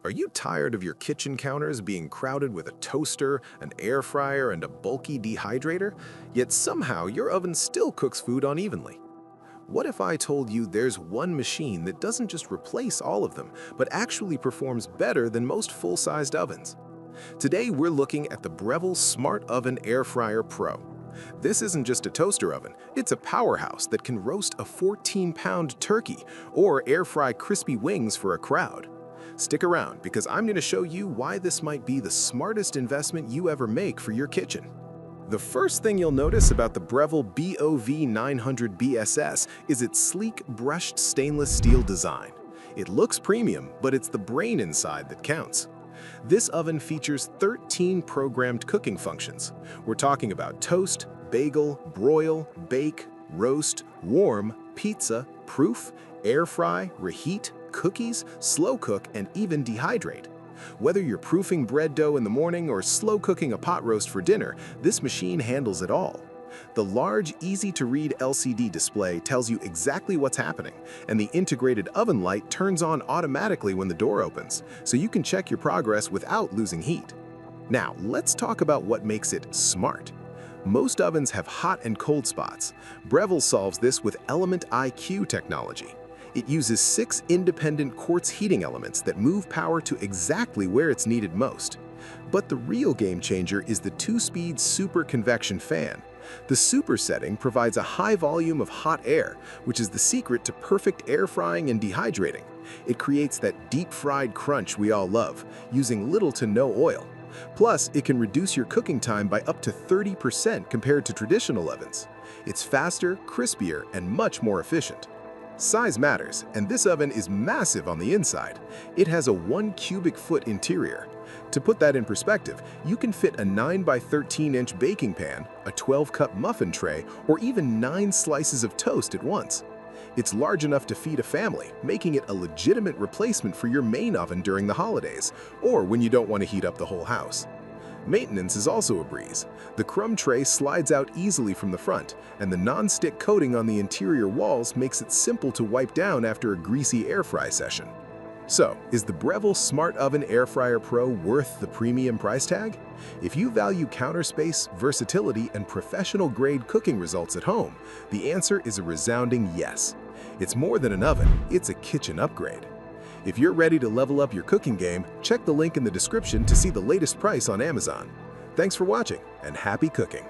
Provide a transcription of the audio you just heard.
Are you tired of your kitchen counters being crowded with a toaster, an air fryer, and a bulky dehydrator, yet somehow your oven still cooks food unevenly? What if I told you there's one machine that doesn't just replace all of them, but actually performs better than most full-sized ovens? Today we're looking at the Breville Smart Oven Air Fryer Pro. This isn't just a toaster oven, it's a powerhouse that can roast a 14-pound turkey or air fry crispy wings for a crowd. Stick around because I'm going to show you why this might be the smartest investment you ever make for your kitchen. The first thing you'll notice about the Breville BOV900BSS is its sleek, brushed stainless steel design. It looks premium, but it's the brain inside that counts. This oven features 13 programmed cooking functions. We're talking about toast, bagel, broil, bake, roast, warm, pizza, proof, air fry, reheat, cookies, slow cook, and even dehydrate. Whether you're proofing bread dough in the morning or slow cooking a pot roast for dinner, this machine handles it all. The large, easy-to-read LCD display tells you exactly what's happening, and the integrated oven light turns on automatically when the door opens, so you can check your progress without losing heat. Now, let's talk about what makes it smart. Most ovens have hot and cold spots. Breville solves this with Element IQ technology. It uses 6 independent quartz heating elements that move power to exactly where it's needed most. But the real game changer is the 2-speed super convection fan. The super setting provides a high volume of hot air, which is the secret to perfect air frying and dehydrating. It creates that deep-fried crunch we all love, using little to no oil. Plus, it can reduce your cooking time by up to 30% compared to traditional ovens. It's faster, crispier, and much more efficient. Size matters, and this oven is massive on the inside. It has a 1 cubic foot interior. To put that in perspective, you can fit a 9 by 13-inch baking pan, a 12-cup muffin tray, or even 9 slices of toast at once. It's large enough to feed a family, making it a legitimate replacement for your main oven during the holidays, or when you don't want to heat up the whole house. Maintenance is also a breeze. The crumb tray slides out easily from the front, and the non-stick coating on the interior walls makes it simple to wipe down after a greasy air fry session. So, is the Breville Smart Oven Air Fryer Pro worth the premium price tag? If you value counter space, versatility, and professional-grade cooking results at home, the answer is a resounding yes. It's more than an oven, it's a kitchen upgrade. If you're ready to level up your cooking game, check the link in the description to see the latest price on Amazon. Thanks for watching, and happy cooking!